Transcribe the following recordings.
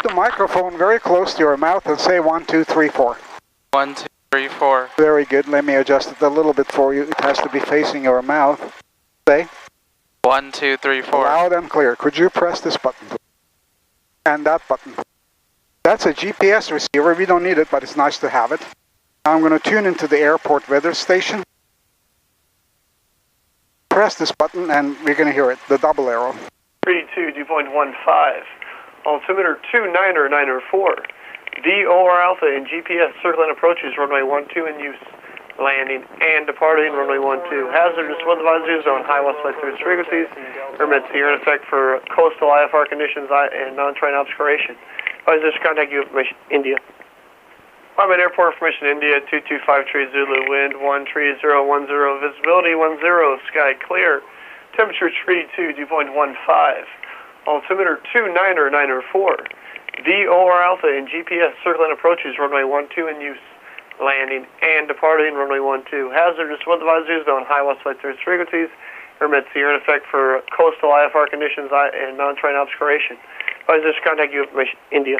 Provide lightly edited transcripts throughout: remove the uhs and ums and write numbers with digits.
the microphone very close to your mouth and say 1, 2, 3, 4. 1, 2, 3, 4. Very good. Let me adjust it a little bit for you. It has to be facing your mouth. Say. 1, 2, 3, 4. Loud and clear. Could you press this button, please? And that button. That's a GPS receiver. We don't need it, but it's nice to have it. Now I'm going to tune into the airport weather station. Press this button and we're going to hear it, the double arrow. 32, dew point 15. Altimeter 2994. VOR Alpha and GPS circling approaches runway 12 in use. Landing and departing runway 12. Hazardous weather advisory zone, high west flight through frequencies. Permits here in effect for coastal IFR conditions and non-train obscuration. Advisors contact you information, India. Wyman Airport information, India, 225 Zulu, wind 13010, visibility 10, sky clear. Temperature 32, dew point 15. Altimeter 2994. VOR Alpha and GPS circling approaches runway 12 in use. Landing and departing runway 12. Hazardous weather advisory zone, high west flight through frequencies. Permits here in effect for coastal IFR conditions and non-train obscuration. Advisors contact you information, India.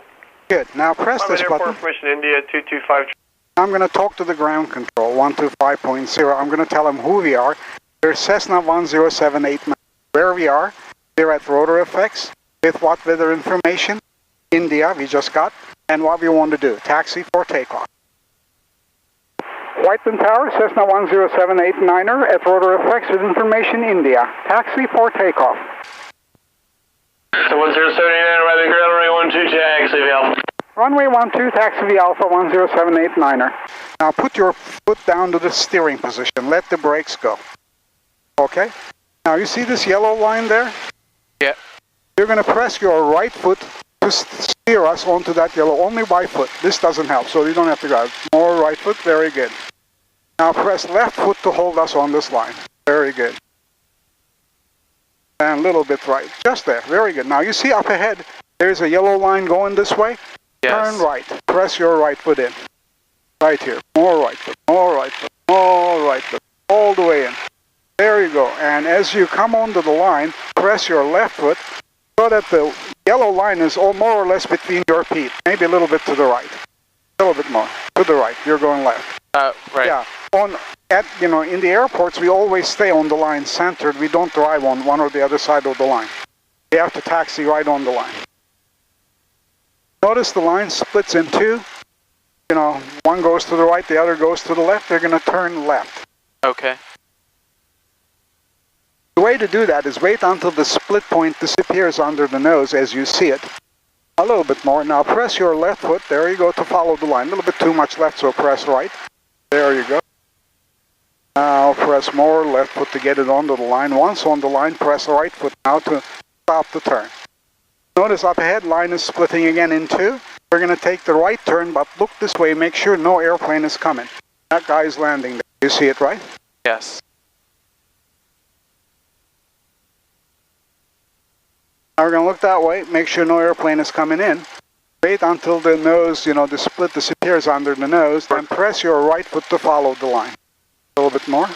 Good. Now press this button. Information, India, 225. I'm going to talk to the ground control, 125.0. I'm going to tell them who we are. We're Cessna 10789. Where we are, we're at ROTOR F, with what weather information, India, we just got, and what we want to do, taxi for takeoff. Whiteman Tower, Cessna 10789er at ROTOR F with information, India, taxi for takeoff. So 10789, right ground, runway 12, taxi Alpha. Runway 12, taxi Alpha 10789er. Now put your foot down to the steering position, let the brakes go. Okay? Now you see this yellow line there? Yeah. You're going to press your right foot to steer us onto that yellow, only by foot. This doesn't help, so you don't have to go. More right foot, very good. Now press left foot to hold us on this line. Very good. And a little bit right. Just there. Very good. Now you see up ahead, there's a yellow line going this way. Yes. Turn right. Press your right foot in. Right here. More right foot. More right foot. More right foot. All the way in. There you go. And as you come onto the line, press your left foot so that the yellow line is all more or less between your feet. Maybe a little bit to the right. A little bit more. To the right. You're going left. Right. Yeah. In the airports, we always stay on the line centered. We don't drive on one or the other side of the line. We have to taxi right on the line. Notice the line splits in two. One goes to the right, the other goes to the left. They're going to turn left. Okay. The way to do that is wait until the split point disappears under the nose as you see it. A little bit more. Now press your left foot. There you go to follow the line. A little bit too much left, so press right. There you go. Now press more left foot to get it onto the line. Once on the line, press right foot now to stop the turn. Notice up ahead, line is splitting again in two. We're going to take the right turn, but look this way. Make sure no airplane is coming. That guy is landing there. You see it, right? Yes. Now we're going to look that way. Make sure no airplane is coming in. Wait until the nose, the split disappears under the nose. Then press your right foot to follow the line. A little bit more.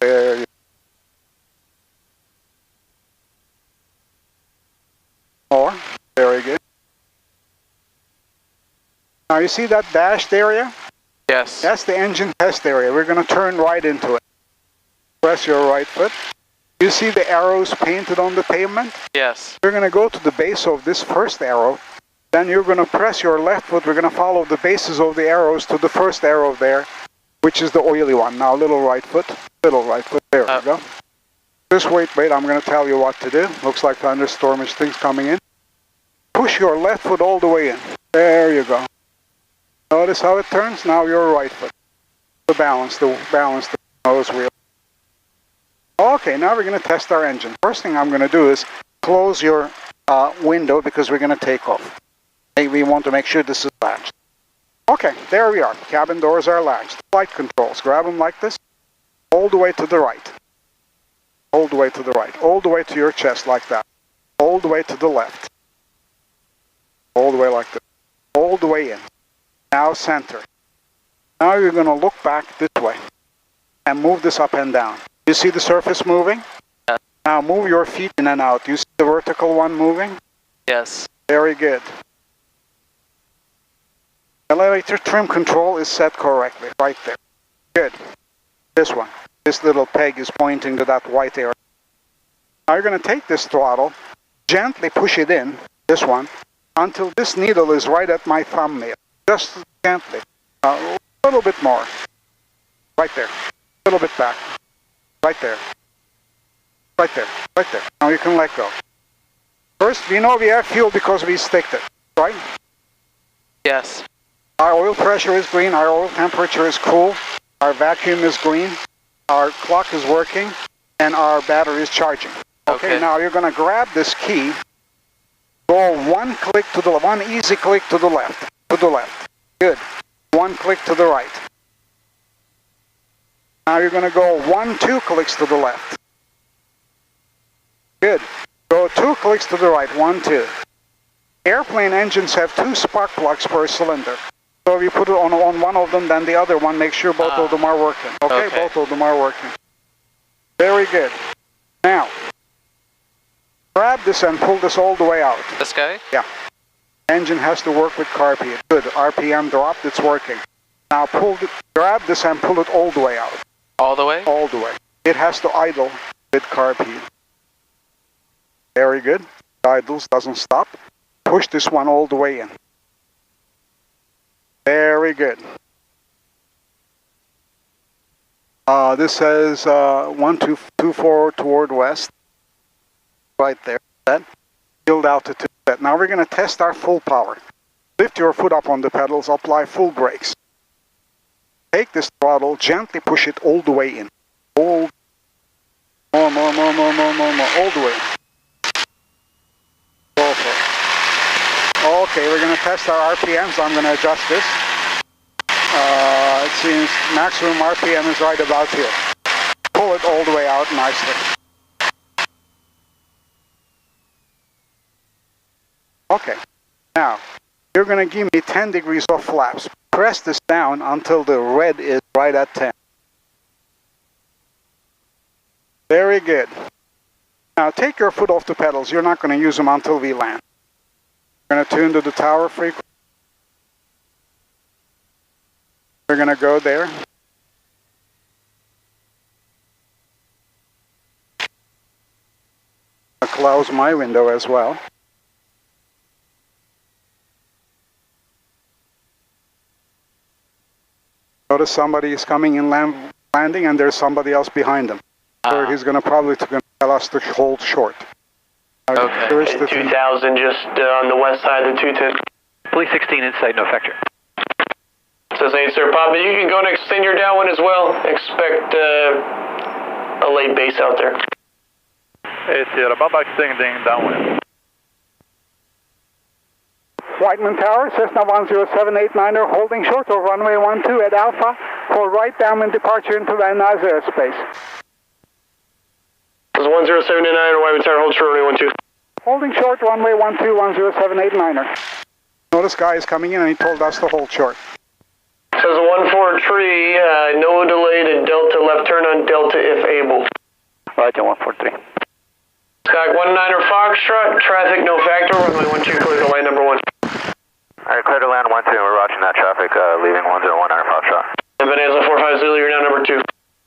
There you go. More. Very good. Now you see that dashed area? Yes. That's the engine test area. We're going to turn right into it. Press your right foot. You see the arrows painted on the pavement? Yes. We're going to go to the base of this first arrow. Then you're going to press your left foot. We're going to follow the bases of the arrows to the first arrow there, which is the oily one. Now little right foot. Little right foot. There we go. Just wait. I'm going to tell you what to do. Looks like thunderstormish things coming in. Push your left foot all the way in. There you go. Notice how it turns? Now your right foot. To balance the nose wheel. Okay, now we're going to test our engine. First thing I'm going to do is close your window because we're going to take off. We want to make sure this is latched. Okay, there we are. Cabin doors are latched. Flight controls. Grab them like this. All the way to the right. All the way to the right. All the way to your chest like that. All the way to the left. All the way like this. All the way in. Now center. Now you're going to look back this way and move this up and down. You see the surface moving? Yes. Now move your feet in and out. You see the vertical one moving? Yes. Very good. Elevator trim control is set correctly, right there. Good. This one. This little peg is pointing to that white area. Now you're going to take this throttle, gently push it in, this one, until this needle is right at my thumbnail. Just gently. A little bit more. Right there. A little bit back. Right there. Right there. Right there. Now you can let go. First, we know we have fuel because we sticked it, right? Yes. Our oil pressure is green, our oil temperature is cool, our vacuum is green, our clock is working, and our battery is charging. Okay, now you're going to grab this key, go one easy click to the left, Good. One click to the right. Now you're going to go 2 clicks to the left. Good. Go 2 clicks to the right, 1, 2. Airplane engines have 2 spark plugs per cylinder. So if you put it on one of them, then the other one, make sure both of them are working. Okay, both of them are working. Very good. Now, grab this and pull this all the way out. This guy? Yeah. Engine has to work with car speed. Good. RPM dropped, it's working. Now grab this and pull it all the way out. All the way? All the way. It has to idle with car speed. Very good. Idles, doesn't stop. Push this one all the way in. Very good. This says 1224 toward west. Right there. Set. Field altitude set. Now we're going to test our full power. Lift your foot up on the pedals, apply full brakes. Take this throttle, gently push it all the way in. More, all the way. Go for it. Okay, we're going to test our RPMs. I'm going to adjust this. It seems maximum RPM is right about here. Pull it all the way out nicely. Okay, now you're going to give me 10 degrees of flaps. Press this down until the red is right at 10. Very good. Now take your foot off the pedals. You're not going to use them until we land. We're going to tune to the tower frequency. We're going to go there. I'll close my window as well. Notice somebody is coming in landing and there's somebody else behind them. So he's going to probably tell us to hold short. Okay. 2000 just on the west side of the 210. Police 16 inside, no factor. Says 8, sir. Papa, you can go and extend your downwind as well. Expect a late base out there. 8 Sierra, Papa extending downwind. Whiteman Tower, Cessna 10789er, holding short of runway 12 at Alpha for right downwind departure into Van Nuys airspace. This is 10789er, Whiteman Tower, hold short runway 12. Holding short, runway 12, 10789er. Notice guy is coming in and he told us to hold short. Says 14 tree, no delay to Delta, left turn on Delta if able. Roger, 143. Sky 19er Foxtrot, traffic no factor, runway 12, clear to land number 1. Alright, clear to land 12, we're watching that traffic, leaving 101 Foxtrot. And Bonanza 450, you're now number 2.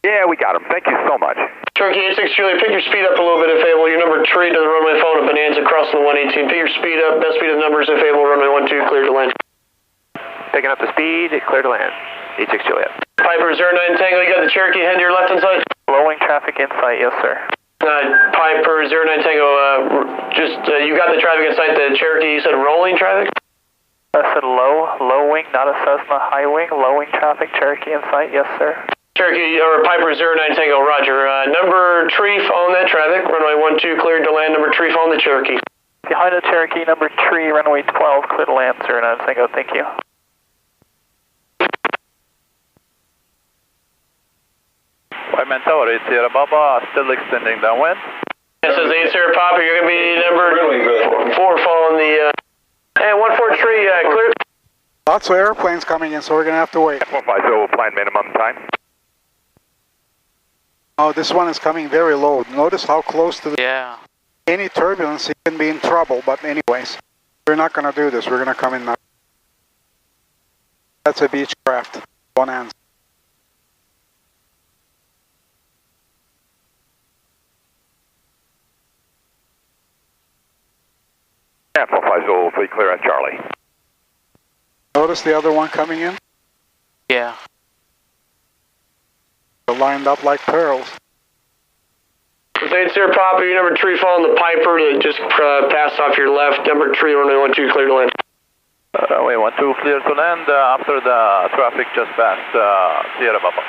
Yeah, we got him. Thank you so much. Turkey 86 Juliet, pick your speed up a little bit if able. You're number 3 to the runway phone at Bonanza, crossing the 118. Pick your speed up, best speed of the numbers if able, runway 12, clear to land. Picking up the speed, clear to land. 86 Juliet. Piper 09 Tango, you got the Cherokee head to your left hand side? Lowing traffic in sight, yes sir. Piper 09 Tango, you got the traffic in sight, the Cherokee, you said rolling traffic? I said low wing, not a Cessna, high wing, lowing traffic, Cherokee in sight, yes sir. Cherokee, or Piper 09 Tango, roger. Number 3 on that traffic, runway 12, cleared to land, number 3 on the Cherokee. Behind the Cherokee, number 3, runway 12, clear to land, 09 Tango, thank you. Whiteman Tower, 8 Sierra Baba, still extending downwind. This is 8 Sierra Papa, you're going to be number 4 following the, and 143, clear. Lots of airplanes coming in, so we're going to have to wait. 450, plan minimum time. Oh, this one is coming very low. Notice how close to any turbulence, it can be in trouble, but anyways, we're not going to do this. We're going to come in now. That's a Beechcraft. One answer. Alpha 50, clear on Charlie. Notice the other one coming in? Yeah. They're lined up like pearls. It's your property, number 3 following the Piper that just passed off your left. Number 3, runway 12, clear to land. Runway 12, clear to land after the traffic just passed Sierra Papa.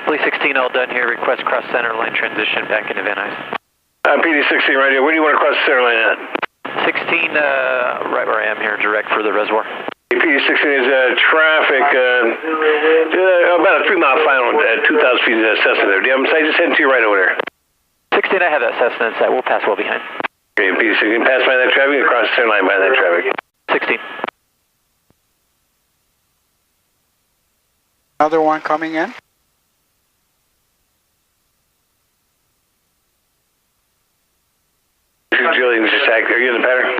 Police 16 all done here. Request cross center line transition back into Van Nuys. PD16 right here. Where do you want to cross the center line at? 16, right where I am here, direct for the reservoir. PD16 is traffic, about a 3-mile final at 2,000 feet of Cessna there. Do you have them? I just heading to your right over there. 16, I have that Cessna in sight. We'll pass well behind. Okay, PD16, pass by that traffic and cross the center line by that traffic. 16. Another one coming in. Julian, this is Zach. Are you in the pattern?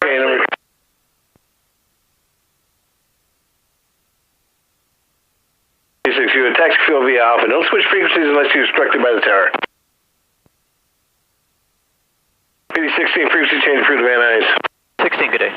Okay, number... You taxi fuel via Alpha. Don't switch frequencies unless you're instructed by the tower. PD16, frequency change approved to Van Nuys. 16, good day.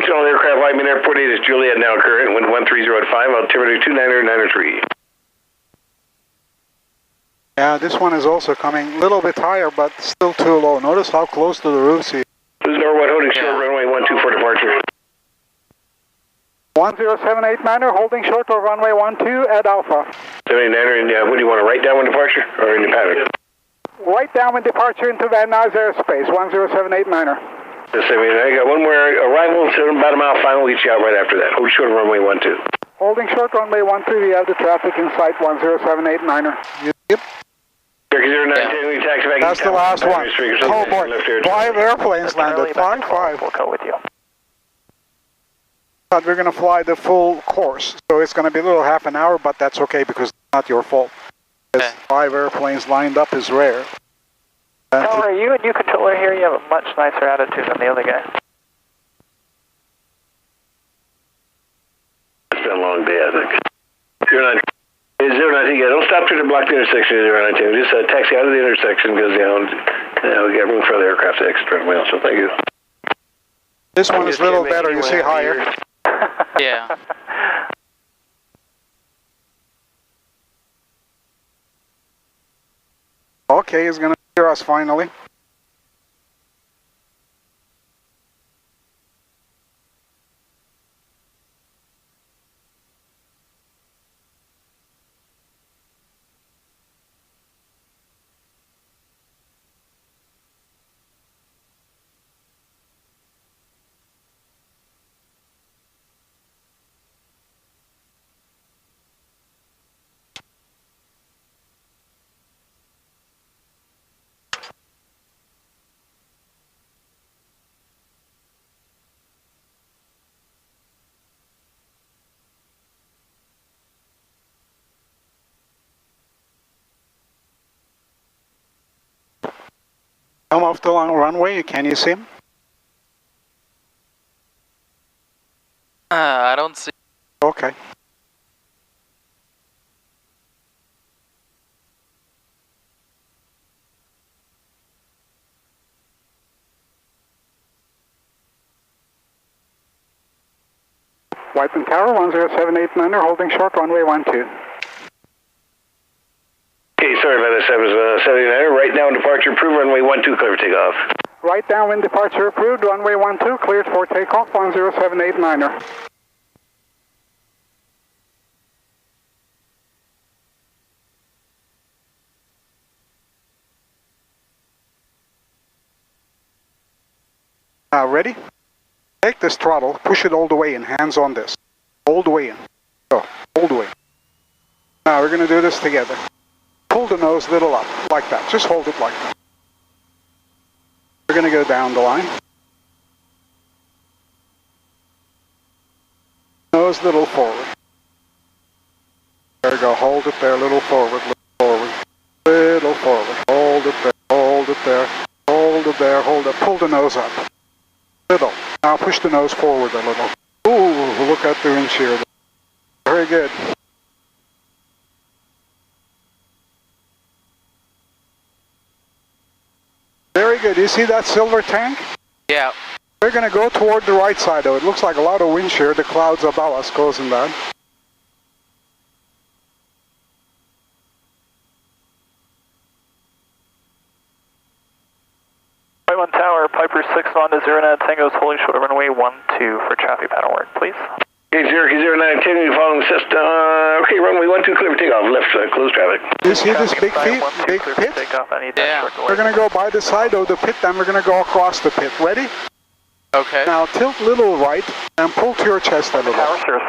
All aircraft light main airport 8 is Juliet now current, wind 130 at 5, altimeter 290 Yeah, this one is also coming a little bit higher, but still too low. Notice how close to the roofs he is. This is Norwood holding short, runway 12 for departure. 10789er, holding short of runway 12 at Alpha. 789er, and what do you want to write down when departure, or in your pattern? Right down with departure into Van Nuys airspace, 10789er. I got one more arrival, so about a mile final, we'll get you out right after that. Hold short of runway 12. Holding short runway 13, we have the traffic in sight, 10789er. Yep. That's the last one. Oh boy, 5 airplanes landed, 5. We'll go with you. But we're going to fly the full course, so it's going to be a little half an hour, but that's okay because it's not your fault. Because 5 airplanes lined up is rare. Tower, you and you controller here, you have a much nicer attitude than the other guy. It's been a long day, I think. You're not... Is 019, yeah, don't stop to the block the intersection of 019. Just taxi out of the intersection because, we got room for the aircraft to exit right away, so thank you. This one is a little better, you see higher. Yeah. Okay, he's going to hear us finally. Come off the long runway, can you see him? I don't see. Okay. White and Tower, 10789er, holding short, runway 12. Okay, sorry about this. That was 79er. Right now, departure approved, runway 12, clear for takeoff. Right downwind departure approved, runway 12, cleared for takeoff, 10789er. Now ready? Take this throttle, push it all the way in, hands on this. All the way in. Go, all the way. Now we're going to do this together. Pull the nose a little up, like that. Just hold it like that. We're going to go down the line. Nose a little forward. There we go, hold it there, a little forward, little forward. Hold it there, hold it there, hold it there, hold it. Pull the nose up. Little. Now push the nose forward a little. Ooh, look at the wind shear. Very good. Very good. You see that silver tank? Yeah. We're going to go toward the right side of it. Looks like a lot of wind shear. The clouds above us causing that. White 1 Tower, Piper 61 to 09 Tango's holding short of runway 12 for traffic pattern work, please. Okay, Cherokee 09 Tango, following system. Okay, runway 12, clear for takeoff. Left, close traffic. You see this big pit? Big pit? Yeah. We're going to go by the side of the pit, then we're going to go across the pit. Ready? Okay. Now tilt little right and pull to your chest a little.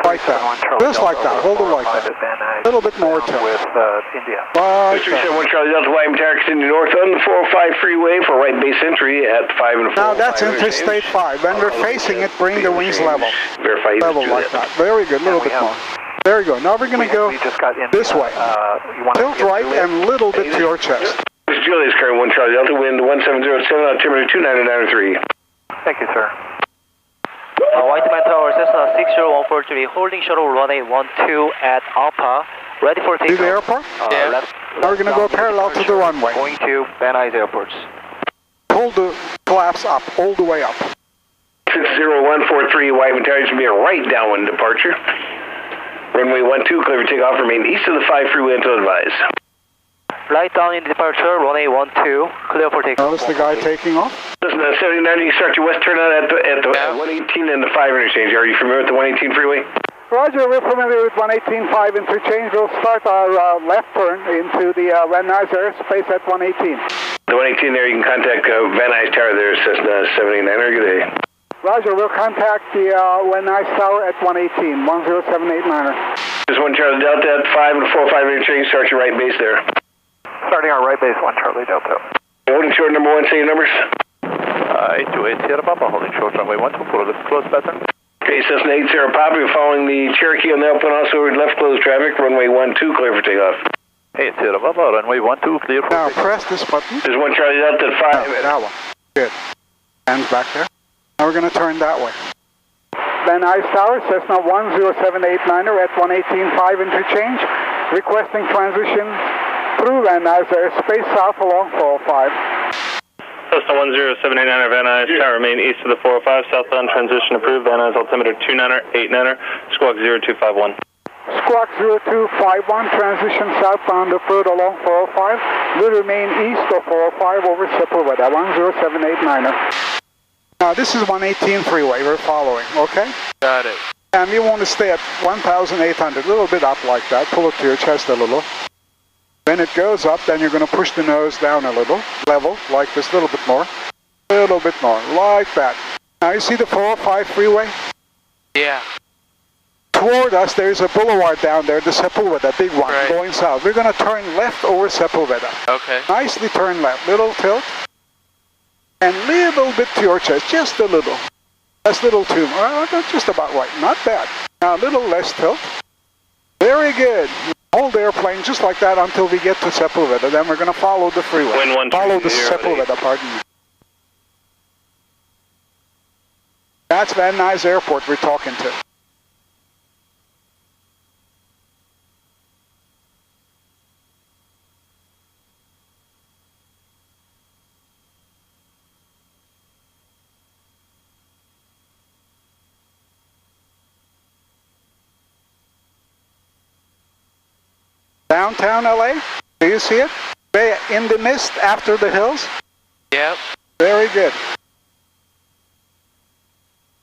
Like that. Just like that. Hold it like that. A little bit more tilt. With India. Like Mr. that. 1 Charlie Delta, White Tower, continue north on the 405 freeway for right base entry at 5 and 4. Now that's Interstate 5. When we're facing it, bring the wings level. Verify Level like that. Very good. A little bit more. There you go. Now we're going to go this way. Tilt right and a little bit to your chest. This is Julius, current 1 Charlie Delta, wind 1707, altimeter 2993. Thank you, sir. White Man Tower, Cessna 60143, holding shuttle runway 12 at Alpha, ready for takeoff. See the airport? Yeah. Now we're going to go parallel to the runway. Going to Van Nuys Airports. Pull the flaps up, all the way up. 60143, White Tower, is going to be a right downwind departure. Runway 12, clear for takeoff, remain east of the 5 freeway until advised. Right down in departure, runway 12, clear for takeoff. Notice the guy taking off? Listen, 79, you start your west turnout at the 118 and the 5 interchange. Are you familiar with the 118 freeway? Roger, we're familiar with 118.5 interchange. We'll start our left turn into the Van Nuys airspace at 118. The 118 there, you can contact Van Nuys Tower there, Cessna 79er. Good day. Roger, we'll contact the Van Nuys Tower at 118, 10789er. This is 1 Charlie Delta at 5 and 405 interchange. Start your right base there. Starting our right base, 1 Charlie Delta. Holding short number 1, say your numbers. 828 Sierra Papa, holding short runway 12 for the close pattern. Okay, Cessna 8 Sierra Papa, you're following the Cherokee on the Alpine, also left closed traffic, runway 12, clear for takeoff. 8 Sierra Papa, runway 12, clear for Now takeoff. press this button. This is 1 Charlie Delta at 5. That one. Good. Hands back there. Now we're going to turn that way. Van Nuys Tower, Cessna 10789er at 118.5 interchange, requesting transition through Van Nuys airspace south along 405. Cessna 10789er, Van Nuys Tower, remain east of the 405, southbound transition approved, Van Nuys altimeter 29er, squawk 0251. Squawk 0251, transition southbound approved along 405, will remain east of 405 over Sepulveda, 10789er. Now this is 118 freeway we're following, okay? Got it. And you want to stay at 1,800, a little bit up like that, pull it to your chest a little. When it goes up, then you're going to push the nose down a little, level, like this, a little bit more, like that. Now you see the 405 freeway? Yeah. Toward us, there's a boulevard down there, the Sepulveda, big one, Right. going south. We're going to turn left over Sepulveda. Okay. Nicely turn left, little tilt, and little bit to your chest, just a little. That's little too, well, that's just about right, not bad. Now a little less tilt. Very good. Hold the airplane just like that until we get to Sepulveda. Then we're going to follow the freeway. Wind 130, Follow the Sepulveda, pardon me. That's Van Nuys Airport we're talking to. Downtown LA? Do you see it? In the mist after the hills? Yep. Very good.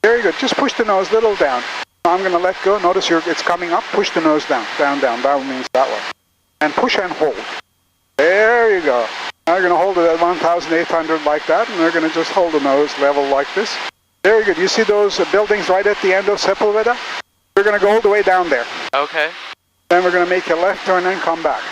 Very good. Just push the nose a little down. I'm going to let go. Notice it's coming up. Push the nose down. Down, down. That means that way. And push and hold. There you go. Now you're going to hold it at 1,800 like that, and we're going to just hold the nose level like this. Very good. You see those buildings right at the end of Sepulveda? We're going to go all the way down there. Okay. Then we're going to make a left turn and come back.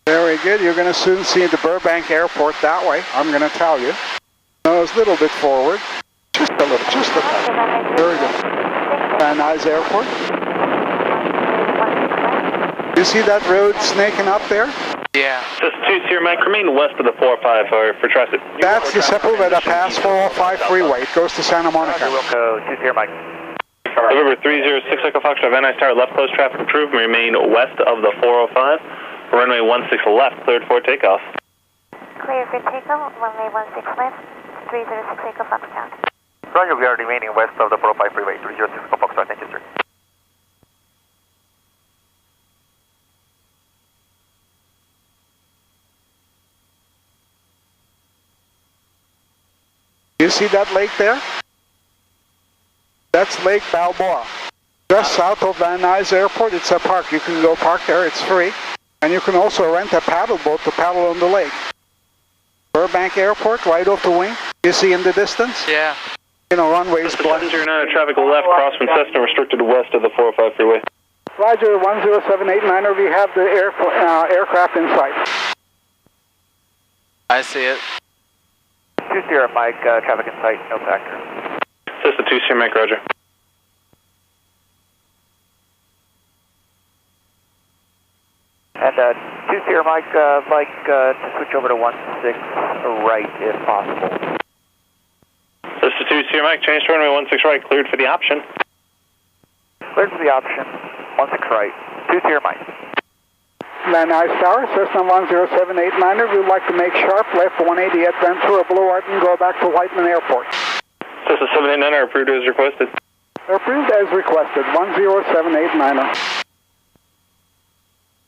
Very good. You're going to soon see the Burbank Airport that way. I'm going to tell you. Nose a little bit forward. Just a little. Just a little. Very good. Van Nuys Airport. You see that road snaking up there? Yeah. Just 2 Sierra Mike, remain west of the 405 for traffic. That's the Sepulveda Pass 405 freeway. It goes to Santa Monica. We'll go 2 Sierra Mike. November 306 Echo Foxtrot, Van Nuys Tower, left close traffic approved. Remain west of the 405. Runway 16 left, cleared for takeoff. Clear for takeoff, runway 16 left, 306 Echo Foxtrot. Roger, we are remaining west of the 405 freeway, 306 Echo Foxtrot. Thank you, sir. You see that lake there? That's Lake Balboa. Just south of Van Nuys Airport, it's a park. You can go park there, it's free. And you can also rent a paddle boat to paddle on the lake. Burbank Airport, right off the wing. You see in the distance? Yeah. You know, runways black. 709, traffic left, crosswind Cessna, restricted west of the 405 freeway. Roger, 10789er, we have the aircraft in sight. I see it. 2 Sierra Mike, traffic in sight, no factor. Cessna 2 Sierra Mike, roger. And 2 Sierra Mike, I'd like to switch over to 16 right if possible. Cessna 2 Sierra Mike, change to runway 16 right, cleared for the option. Cleared for the option, 16 right, 2 Sierra Mike. Van Nuys Tower, Cessna 10789er, we'd like to make sharp left 180 at Ventura Boulevard and go back to Whiteman Airport. Cessna 789er, approved as requested. Approved as requested, 10789er.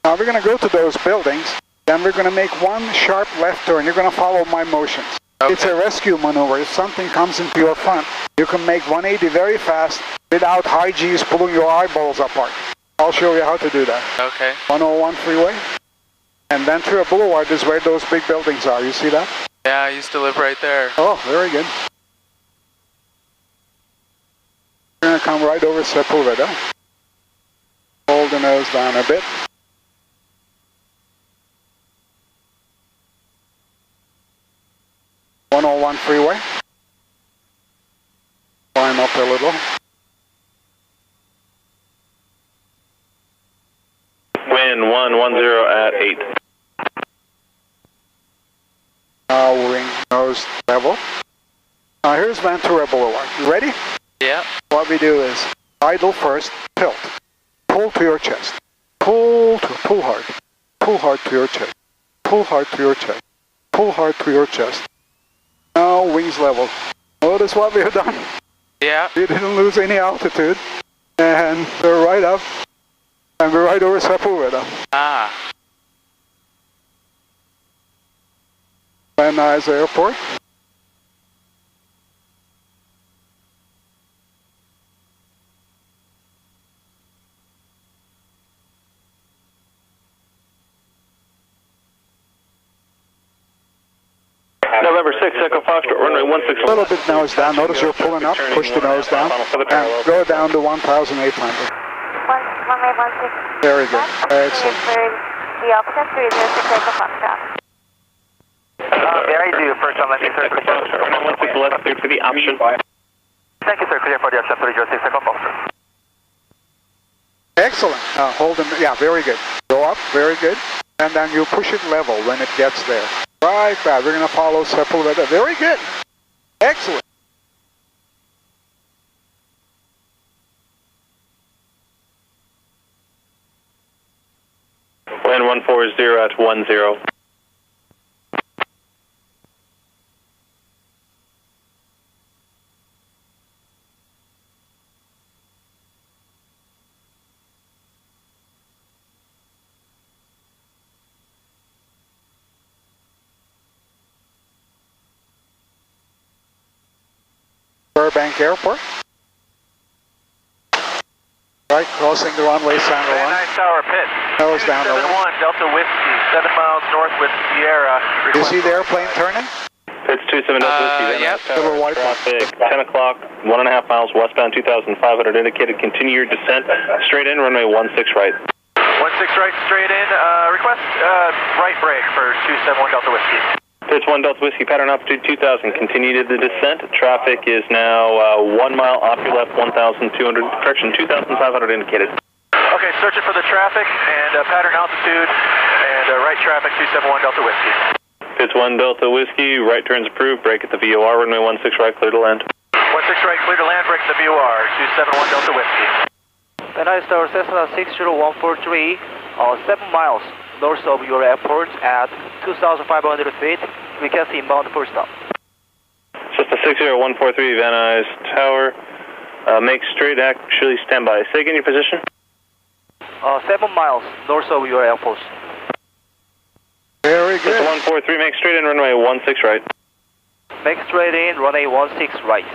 Now we're going to go to those buildings, then we're going to make one sharp left turn. You're going to follow my motions. Okay. It's a rescue maneuver. If something comes into your front, you can make 180 very fast without high G's pulling your eyeballs apart. I'll show you how to do that. Okay. 101 freeway. And Ventura Boulevard is where those big buildings are. You see that? Yeah, I used to live right there. Oh, very good. We're going to come right over Sepulveda. Hold the nose down a bit. Freeway. Climb up a little. Wind 110 at 8. Now wing nose level. Now here's Ventura Boulevard. You ready? Yeah. What we do is idle first, tilt. Pull to your chest. Pull hard. Pull hard to your chest. Pull hard to your chest. Pull hard to your chest. Now wings level. Notice what we've done. Yeah. We didn't lose any altitude. And we're right up. And we're right over Sepulveda. Ah. Van Nuys Airport. November 6, Echo Foxtrot, runway 16. A little bit nose down. Notice you're pulling up. Push the nose down. And go down to 1,800. Runway 16. Very good. Excellent. The option 306 Echo Foxtrot. May I do first on landing, sir? Echo Foxtrot, runway 16 left, cleared for the option. Thank you, sir. Clear for the option 306 Echo Foxtrot. Excellent. Hold them. Yeah, very good. Go up. Very good. And then you push it level when it gets there. Right back. We're going to follow Sepulveda. Very good. Excellent. Land 140 at 10. Burbank Airport. Right, crossing the runway, Sandra 1. Nice tower pit. Nose down. 271 Delta Whiskey, 7 miles north with Sierra. You see the airplane turning? Pitch 27 Delta Whiskey. Yep. Silver white Traffic, 10 o'clock, 1.5 miles westbound, 2,500 indicated. Continue your descent. Straight in, runway 16 right. 16 right, straight in. Request right brake for 271 Delta Whiskey. Pitch 1 Delta Whiskey, pattern altitude 2,000. Continue to the descent. Traffic is now 1 mile off your left, 1,200, correction, 2,500 indicated. Okay, searching for the traffic and pattern altitude and right traffic 271 Delta Whiskey. Pitch 1 Delta Whiskey, right turns approved, brake at the VOR, runway 16 right, clear to land. 16 right, clear to land, brake at the VOR, 271 Delta Whiskey. Van Nuys Tower, Cessna 60143, 7 miles north of your airport at 2,500 feet. We can see inbound first stop. Cessna 60143, Van Nuys Tower. Make straight, actually stand by. Say again your position. 7 miles north of your airport. Very good. Cessna 143, make straight in, runway 16 right. Make straight in, runway 16 right,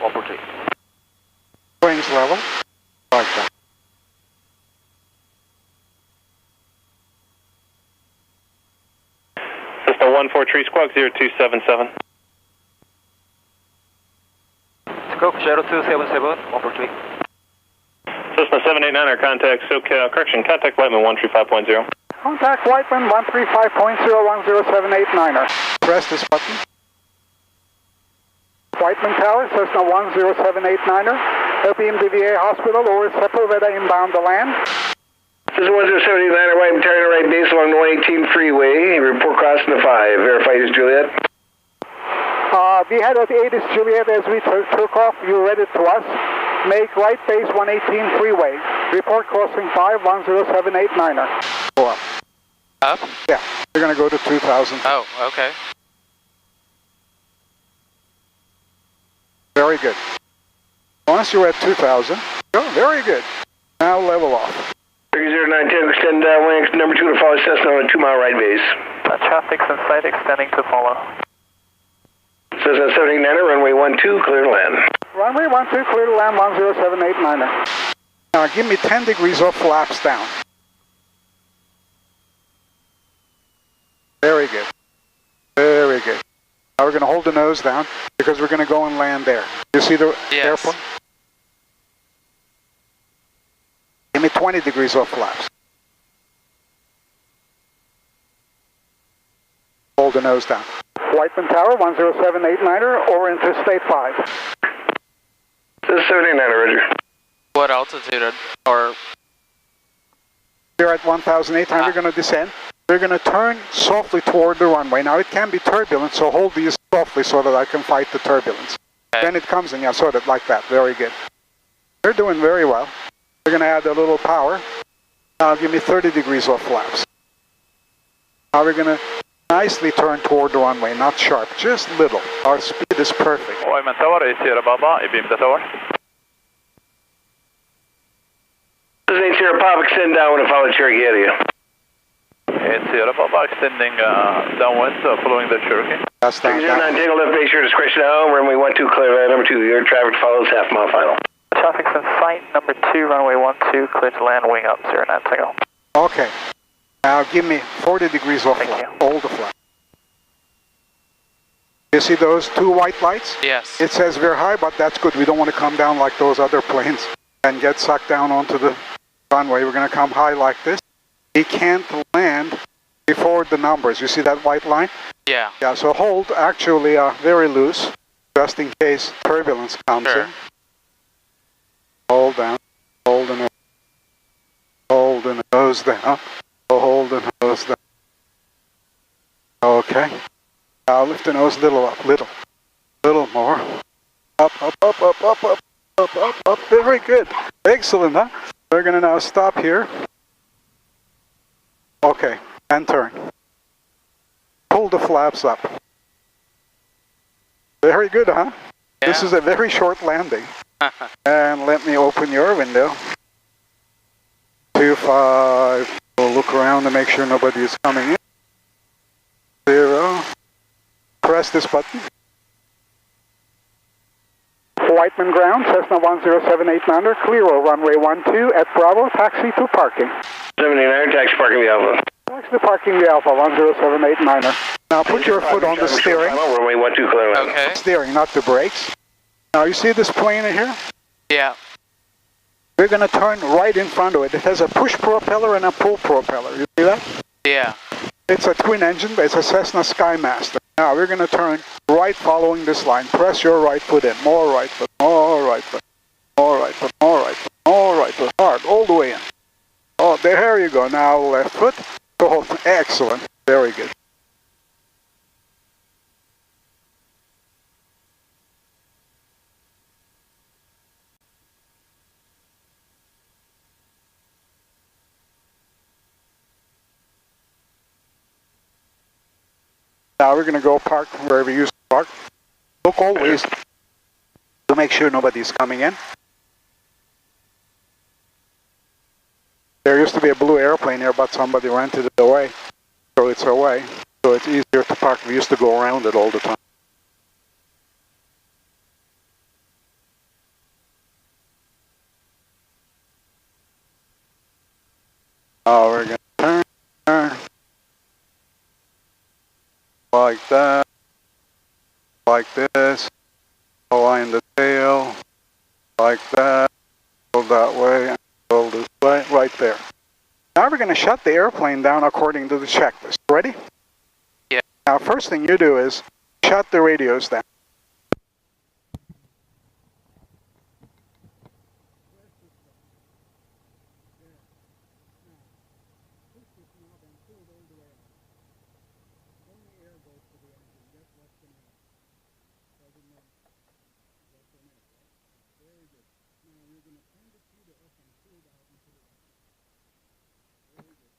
143. Wings level. Right down. Cessna 143, squawk 0277. Squawk 0277, 143. Cessna 789er, contact SoCal, correction, contact Lightman 135.0. Contact Whiteman 135.0107899er. Press this button. Whiteman Tower, Cessna 10789er. LPM DVA Hospital over Sepulveda inbound to land. Cessna 10789er, Whiteman Tower, right base along the 118 freeway. Report crossing the 5. Verify this, Juliet. We had at 8 is Juliet as we took off. You read it to us. Make right base 118 freeway. Report crossing 5, 10789er. Go up. Up? Yeah, we're going to go to 2,000. Oh, okay. Very good. Once you're at 2,000, oh, very good. Now level off. 0910, extend wing number 2 to follow Cessna on a 2-mile right base. Traffic's in sight, extending to follow. Cessna 789er, runway 12, clear to land. Runway 12, clear to land, 10789er. Now give me 10 degrees of flaps down. Very good. Very good. Now we're going to hold the nose down because we're going to go and land there. You see the airport? Give me 20 degrees of flaps. Hold the nose down. Whiteman Tower, 10789er, over Interstate 5. This is 789er, Roger. What altitude or? We're at 1,800, we're going to descend. We're going to turn softly toward the runway. Now it can be turbulent, so hold these softly so that I can fight the turbulence. Okay. Then it comes in, yeah, sort of like that. Very good. We're doing very well. We're going to add a little power. Now give me 30 degrees of flaps. Now we're going to nicely turn toward the runway, not sharp, just little. Our speed is perfect. Whiteman Tower, Sierra Baba, beam the tower. This is Sierra Pop, extend downwind and follow Cherokee area. Sierra Baba, extending downwind, following the Cherokee. That's down. 09, take a left base, your discretion at home, runway 12, clear land, number 2, your traffic follows half-mile final. Traffic's in sight, number 2, runway 12, clear to land, wing up, 09 signal. Okay. Now give me 40 degrees of flap. Hold the flap. You see those 2 white lights? Yes. It says we're high, but that's good. We don't want to come down like those other planes and get sucked down onto the runway. We're going to come high like this. He can't land before the numbers. You see that white line? Yeah. Yeah, so hold actually very loose, just in case turbulence comes in. Hold down. Hold and and hose down. Hold and hose down. Okay. Now lift the nose a little up, little more. Up, up, up, up, up, up, up, up, up. Very good. Excellent, huh? We're going to now stop here. Okay, and turn. Pull the flaps up. Very good, huh? Yeah. This is a very short landing. And let me open your window. 25. We'll look around to make sure nobody is coming in. 0. Press this button. Whiteman ground, Cessna 10789er, clear of runway 12 at Bravo, taxi to parking. 79er, taxi parking the Alpha. Taxi to parking the Alpha, 10789er. Now put your foot on the steering. Runway 12 clear. Okay. Steering, not the brakes. Now you see this plane in here? Yeah. We're going to turn right in front of it. It has a push propeller and a pull propeller. You see that? Yeah. It's a twin engine, but it's a Cessna Skymaster. Now we're going to turn right following this line. Press your right foot in. More right foot, more right foot, more right foot, more right foot, more right foot. Hard, all the way in. Oh, there you go. Now left foot. Oh, excellent. Very good. Now we're going to go park wherever you used to park. Look always to make sure nobody's coming in. There used to be a blue airplane here, but somebody rented it away. So it's away. So it's easier to park. We used to go around it all the time. Now we're going to turn. Like that, like this, align the tail, like that, go that way, and go this way, right there. Now we're going to shut the airplane down according to the checklist. Ready? Yeah. Now first thing you do is shut the radios down. Very good. Now you're going to turn the feeder up and pull it out into the right. Very good.